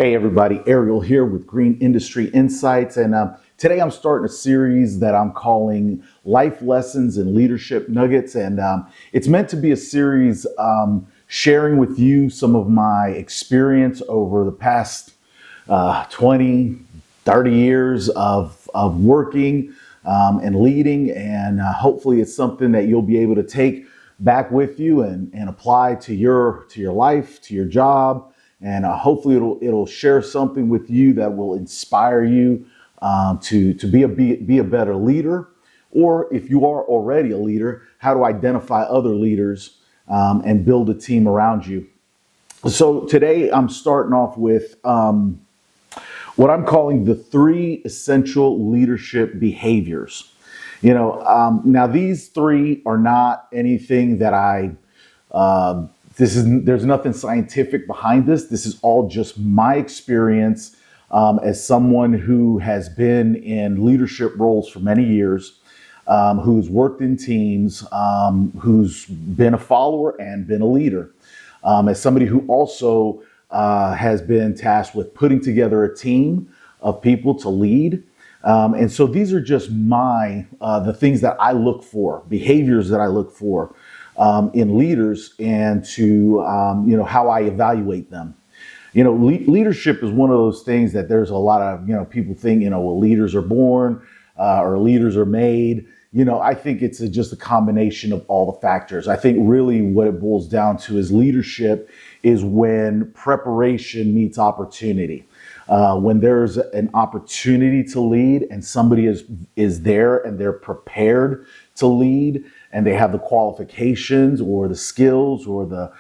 Hey everybody, Ariel here with Green Industry Insights, and today I'm starting a series that I'm calling Life Lessons and Leadership Nuggets, and it's meant to be a series sharing with you some of my experience over the past 20, 30 years of working and leading, and hopefully it's something that you'll be able to take back with you and apply to your life, to your job. And hopefully it'll share something with you that will inspire you to be a better leader, or if you are already a leader, how to identify other leaders and build a team around you. So today I'm starting off with what I'm calling the 3 essential leadership behaviors. Now these 3 are not anything that there's nothing scientific behind this. This is all just my experience as someone who has been in leadership roles for many years, who's worked in teams, who's been a follower and been a leader, as somebody who also has been tasked with putting together a team of people to lead. And so these are just the things that I look for, behaviors that I look for in leaders, and to how I evaluate them. Leadership is one of those things that there's a lot of people think well, leaders are born or leaders are made. I think it's just a combination of all the factors. I think really what it boils down to is leadership is when preparation meets opportunity. When there's an opportunity to lead and somebody is there and they're prepared to lead, and they have the qualifications or the skills or the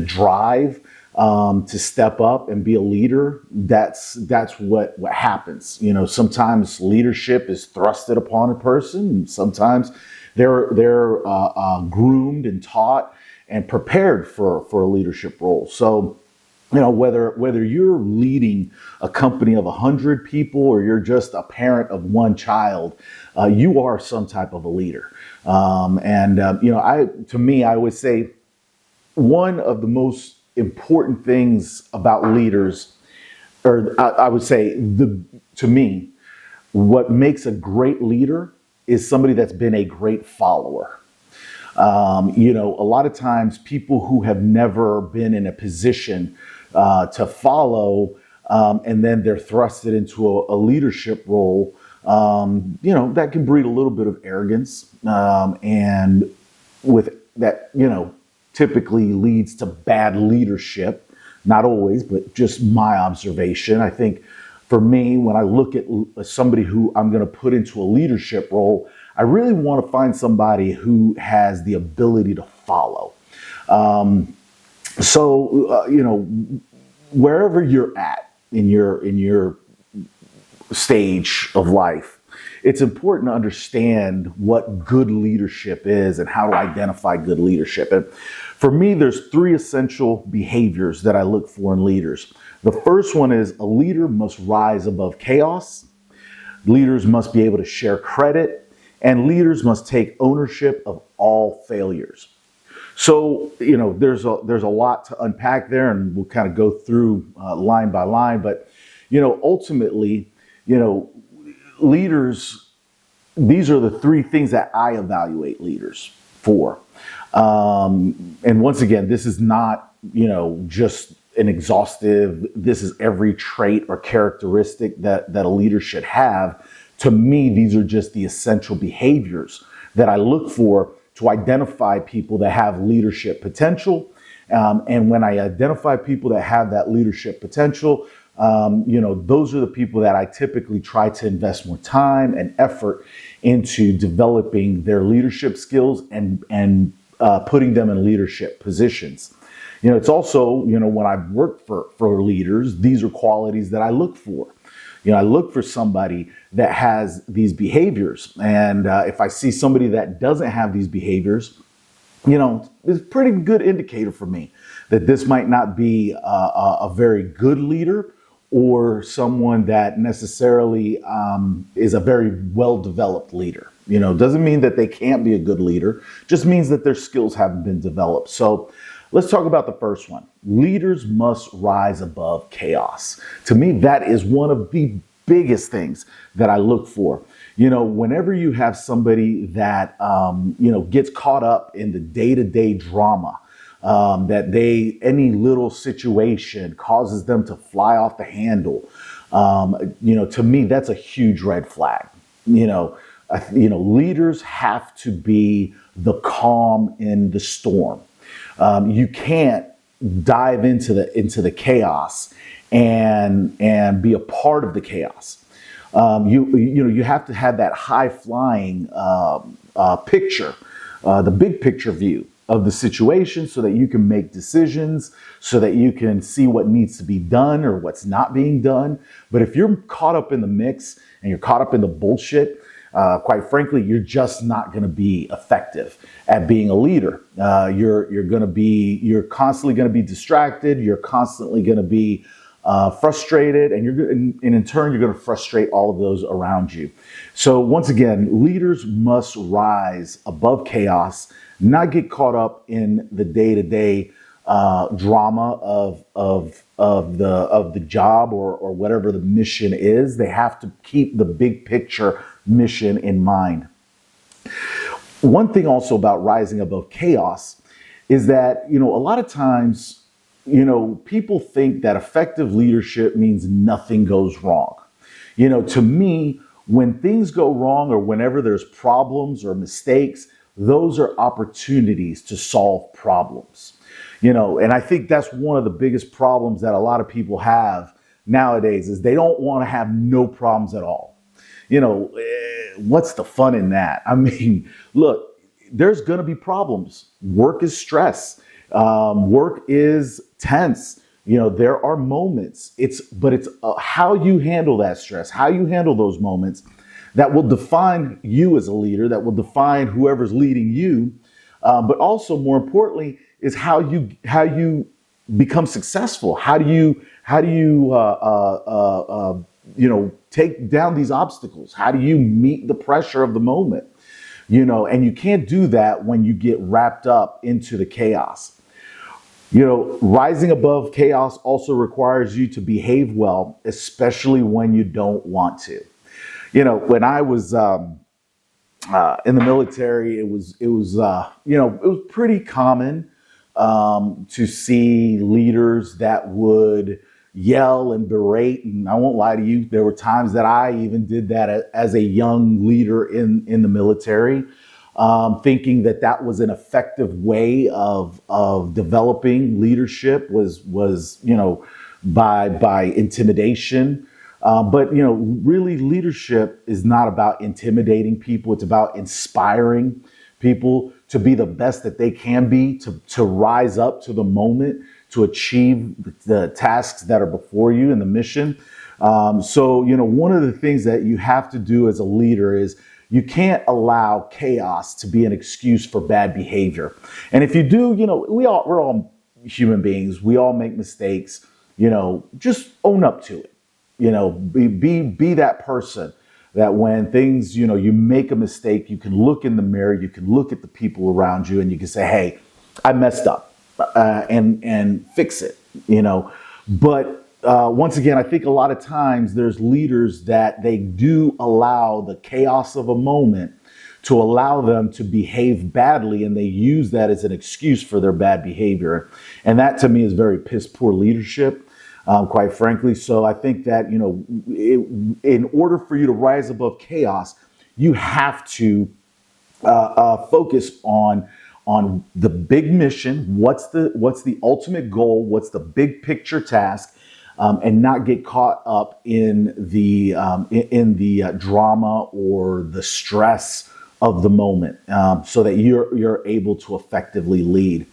drive to step up and be a leader, that's what happens. Sometimes leadership is thrusted upon a person, and sometimes they're groomed and taught and prepared for a leadership role. So whether you're leading a company of 100 people or you're just a parent of one child, you are some type of a leader. I always say one of the most important things about leaders, or I would say to me, what makes a great leader is somebody that's been a great follower. A lot of times people who have never been in a position to follow, and then they're thrusted into a leadership role, that can breed a little bit of arrogance, and with that, typically leads to bad leadership. Not always, but just my observation. I think for me, when I look at somebody who I'm going to put into a leadership role, I really want to find somebody who has the ability to follow. Wherever you're at in your stage of life, it's important to understand what good leadership is and how to identify good leadership. And for me, there's 3 essential behaviors that I look for in leaders. The first one is a leader must rise above chaos. Leaders must be able to share credit, and leaders must take ownership of all failures. So, there's a lot to unpack there, and we'll kind of go through line by line. But, ultimately, leaders, these are the 3 things that I evaluate leaders for. And once again, this is not, just an exhaustive, this is every trait or characteristic that a leader should have. To me, these are just the essential behaviors that I look for to identify people that have leadership potential. And when I identify people that have that leadership potential, those are the people that I typically try to invest more time and effort into developing their leadership skills and putting them in leadership positions. It's also, when I've worked for leaders, these are qualities that I look for. I look for somebody that has these behaviors. And if I see somebody that doesn't have these behaviors, it's a pretty good indicator for me that this might not be a very good leader, or someone that necessarily is a very well-developed leader. Doesn't mean that they can't be a good leader, just means that their skills haven't been developed. So let's talk about the first one. Leaders must rise above chaos. To me, that is one of the biggest things that I look for. Whenever you have somebody that, gets caught up in the day-to-day drama, that any little situation causes them to fly off the handle, to me, that's a huge red flag. Leaders have to be the calm in the storm. You can't dive into the chaos and be a part of the chaos. You have to have that high flying picture, the big picture view of the situation, so that you can make decisions, so that you can see what needs to be done or what's not being done. But if you're caught up in the mix and you're caught up in the bullshit, quite frankly, you're just not going to be effective at being a leader. You're constantly going to be distracted. You're constantly going to be frustrated, and in turn, you're going to frustrate all of those around you. So once again, leaders must rise above chaos, not get caught up in the day-to-day drama of the job or whatever the mission is. They have to keep the big picture mission in mind. One thing also about rising above chaos is that, a lot of times, people think that effective leadership means nothing goes wrong. To me, when things go wrong or whenever there's problems or mistakes, those are opportunities to solve problems. And I think that's one of the biggest problems that a lot of people have nowadays is they don't want to have no problems at all. What's the fun in that? I mean, look, there's going to be problems. Work is stress. Work is tense. There are moments. It's how you handle that stress, how you handle those moments that will define you as a leader, that will define whoever's leading you. But also, more importantly, is how you become successful. How do you take down these obstacles? How do you meet the pressure of the moment? And you can't do that when you get wrapped up into the chaos. Rising above chaos also requires you to behave well, especially when you don't want to. When I was in the military, it was pretty common to see leaders that would yell and berate. And I won't lie to you, there were times that I even did that as a young leader in the military, thinking that was an effective way of developing leadership was by intimidation. But really leadership is not about intimidating people. It's about inspiring people to be the best that they can be, to rise up to the moment, to achieve the tasks that are before you in the mission. So one of the things that you have to do as a leader is you can't allow chaos to be an excuse for bad behavior. And if you do, we're all human beings. We all make mistakes. Just own up to it. Be that person that when things, you make a mistake, you can look in the mirror, you can look at the people around you, and you can say, hey, I messed up, and fix it, But once again, I think a lot of times there's leaders that they do allow the chaos of a moment to allow them to behave badly, and they use that as an excuse for their bad behavior. And that to me is very piss poor leadership. Quite frankly. So I think that, in order for you to rise above chaos, you have to focus on the big mission. What's the ultimate goal? What's the big picture task? And not get caught up in the drama or the stress of the moment, so that you're able to effectively lead.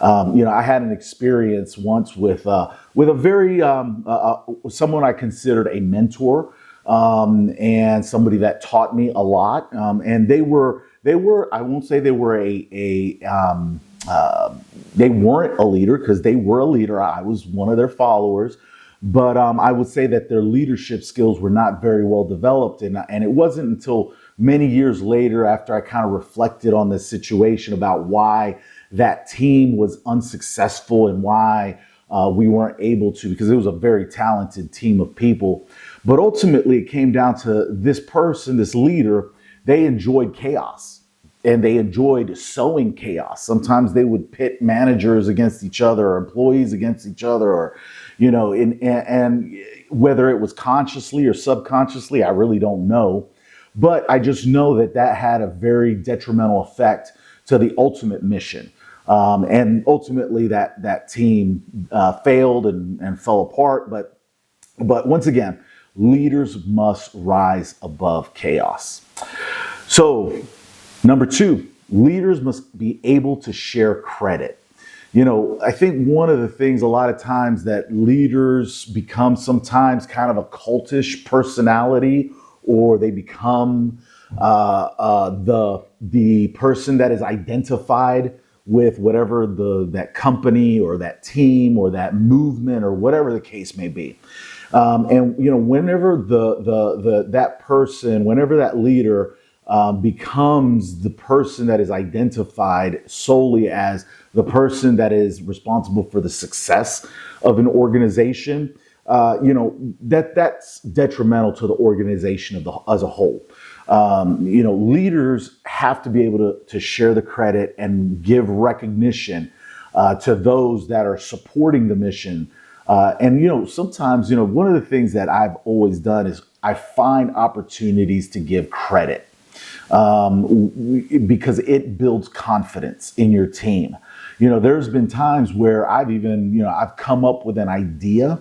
I had an experience once with a very someone I considered a mentor, and somebody that taught me a lot. And they were I won't say they were they weren't a leader, because they were a leader. I was one of their followers, but I would say that their leadership skills were not very well developed. And it wasn't until many years later, after I kind of reflected on this situation about why that team was unsuccessful and why we weren't able to, because it was a very talented team of people. But ultimately, it came down to this person, this leader, they enjoyed chaos and they enjoyed sowing chaos. Sometimes they would pit managers against each other or employees against each other, or, and whether it was consciously or subconsciously, I really don't know. But I just know that that had a very detrimental effect to the ultimate mission. And ultimately that team failed and fell apart. But once again, leaders must rise above chaos. So, number 2, leaders must be able to share credit. I think one of the things a lot of times that leaders become sometimes kind of a cultish personality, or they become the person that is identified with whatever that company or that team or that movement or whatever the case may be. Whenever that person, whenever that leader becomes the person that is identified solely as the person that is responsible for the success of an organization, that's detrimental to the organization as a whole. Leaders have to be able to share the credit and give recognition to those that are supporting the mission. Sometimes, one of the things that I've always done is I find opportunities to give credit because it builds confidence in your team. There's been times where I've come up with an idea,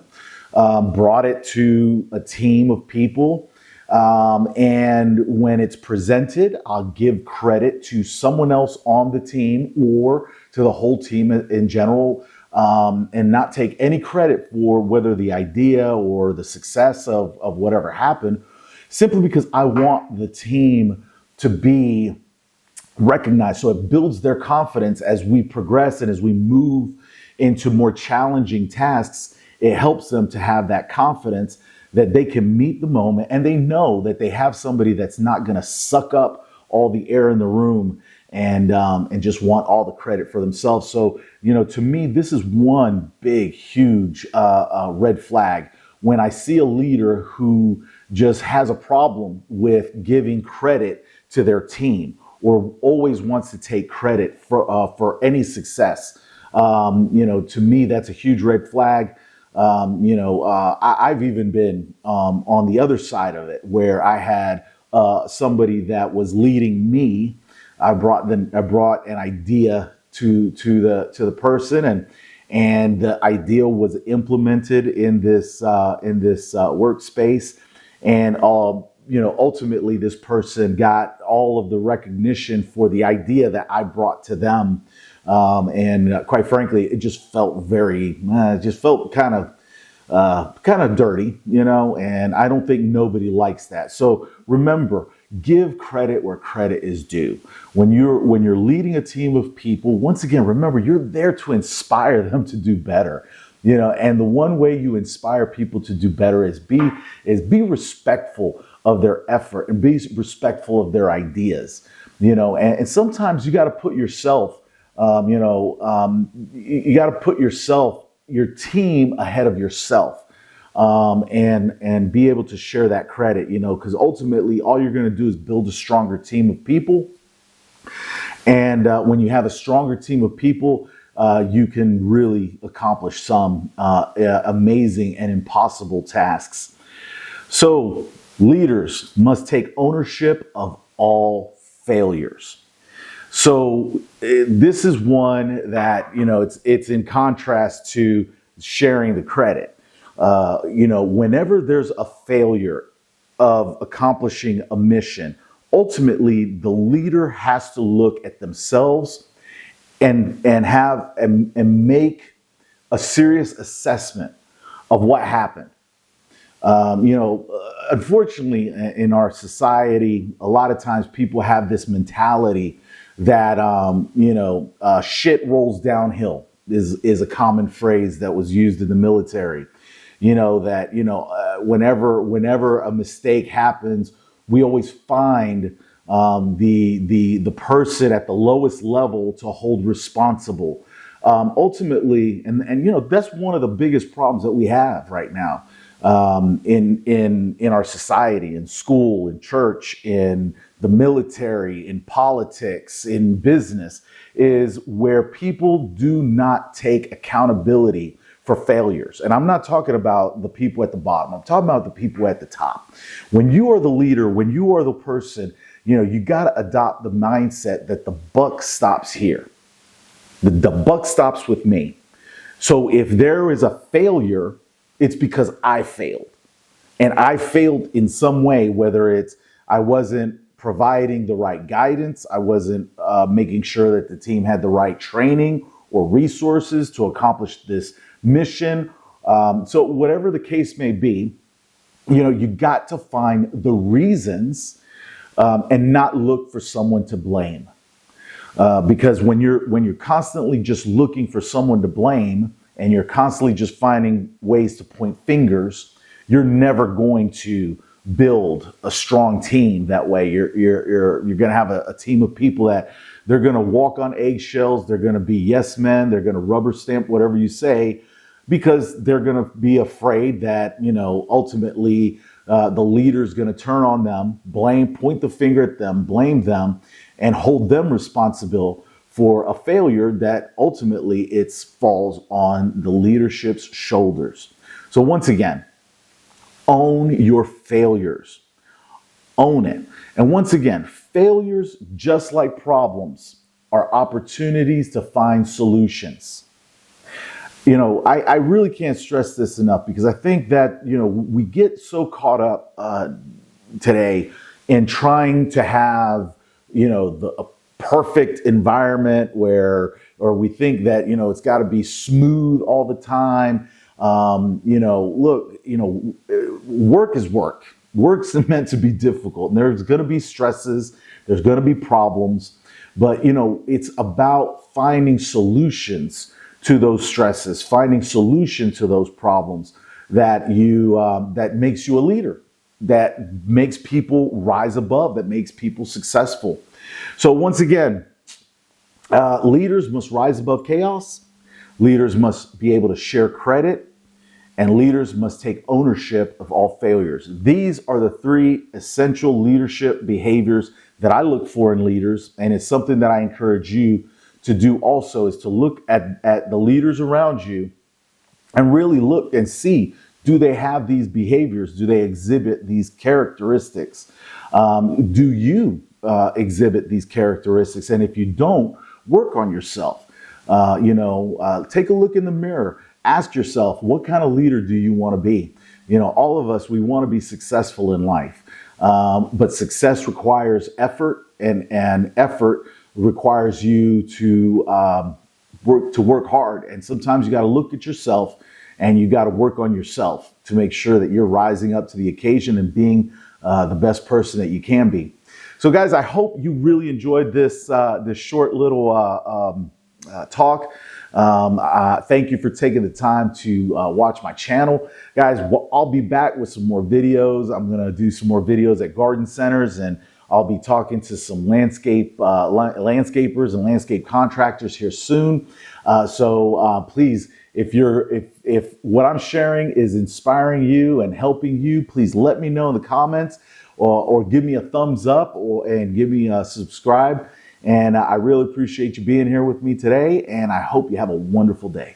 brought it to a team of people. And when it's presented, I'll give credit to someone else on the team or to the whole team in general, and not take any credit for whether the idea or the success of whatever happened, simply because I want the team to be recognized. So it builds their confidence as we progress and as we move into more challenging tasks. It helps them to have that confidence that they can meet the moment, and they know that they have somebody that's not going to suck up all the air in the room and just want all the credit for themselves. So, to me, this is one big, huge red flag when I see a leader who just has a problem with giving credit to their team or always wants to take credit for any success. To me, that's a huge red flag. I've even been on the other side of it where I had somebody that was leading me. I brought an idea to the person, and the idea was implemented in this workspace, and ultimately this person got all of the recognition for the idea that I brought to them. Quite frankly, it just felt kind of dirty, and I don't think nobody likes that. So remember, give credit where credit is due. When you're leading a team of people, once again, remember, you're there to inspire them to do better. And the one way you inspire people to do better is be respectful of their effort and be respectful of their ideas. And sometimes you got to put yourself, you got to put your team ahead of yourself, and be able to share that credit, because ultimately all you're going to do is build a stronger team of people. And when you have a stronger team of people, you can really accomplish some amazing and impossible tasks. So leaders must take ownership of all failures. So this is one that, it's in contrast to sharing the credit. Whenever there's a failure of accomplishing a mission, ultimately the leader has to look at themselves and make a serious assessment of what happened. Unfortunately, in our society, a lot of times people have this mentality that, shit rolls downhill is a common phrase that was used in the military. that, whenever a mistake happens, we always find the person at the lowest level to hold responsible. Ultimately, and that's one of the biggest problems that we have right now in our society, in school, in church, in the military, in politics, in business, is where people do not take accountability for failures. And I'm not talking about the people at the bottom. I'm talking about the people at the top. When you are the leader, when you are the person, you got to adopt the mindset that the buck stops here. The buck stops with me. So if there is a failure, it's because I failed. And I failed in some way, whether it's I wasn't providing the right guidance, I wasn't making sure that the team had the right training or resources to accomplish this mission. So whatever the case may be, you got to find the reasons and not look for someone to blame. Because when you're constantly just looking for someone to blame and you're constantly just finding ways to point fingers, you're never going to build a strong team that way. You're going to have a team of people that they're going to walk on eggshells. They're going to be yes men. They're going to rubber stamp whatever you say because they're going to be afraid that, ultimately the leader's going to turn on them, point the finger at them, blame them, and hold them responsible for a failure that ultimately it falls on the leadership's shoulders. So once again, own your failures. Own it. And once again, failures, just like problems, are opportunities to find solutions. I really can't stress this enough because I think that, we get so caught up today in trying to have, a perfect environment or we think that, it's got to be smooth all the time. Work is work. Work's meant to be difficult. And there's going to be stresses. There's going to be problems. But, it's about finding solutions to those stresses, finding solutions to those problems that that makes you a leader, that makes people rise above, that makes people successful. So once again, leaders must rise above chaos. Leaders must be able to share credit. And leaders must take ownership of all failures. These are the three essential leadership behaviors that I look for in leaders. And it's something that I encourage you to do also, is to look at the leaders around you and really look and see, do they have these behaviors? Do they exhibit these characteristics? Do you exhibit these characteristics? And if you don't, work on yourself. Take a look in the mirror. Ask yourself, what kind of leader do you want to be? All of us, we want to be successful in life. But success requires effort, and effort requires you to work hard. And sometimes you got to look at yourself and you got to work on yourself to make sure that you're rising up to the occasion and being the best person that you can be. So guys, I hope you really enjoyed this short little talk. Thank you for taking the time to watch my channel. Guys, I'll be back with some more videos. I'm going to do some more videos at garden centers, and I'll be talking to some landscapers and landscape contractors here soon. So please, if what I'm sharing is inspiring you and helping you, please let me know in the comments, or give me a thumbs up, and give me a subscribe. And I really appreciate you being here with me today, and I hope you have a wonderful day.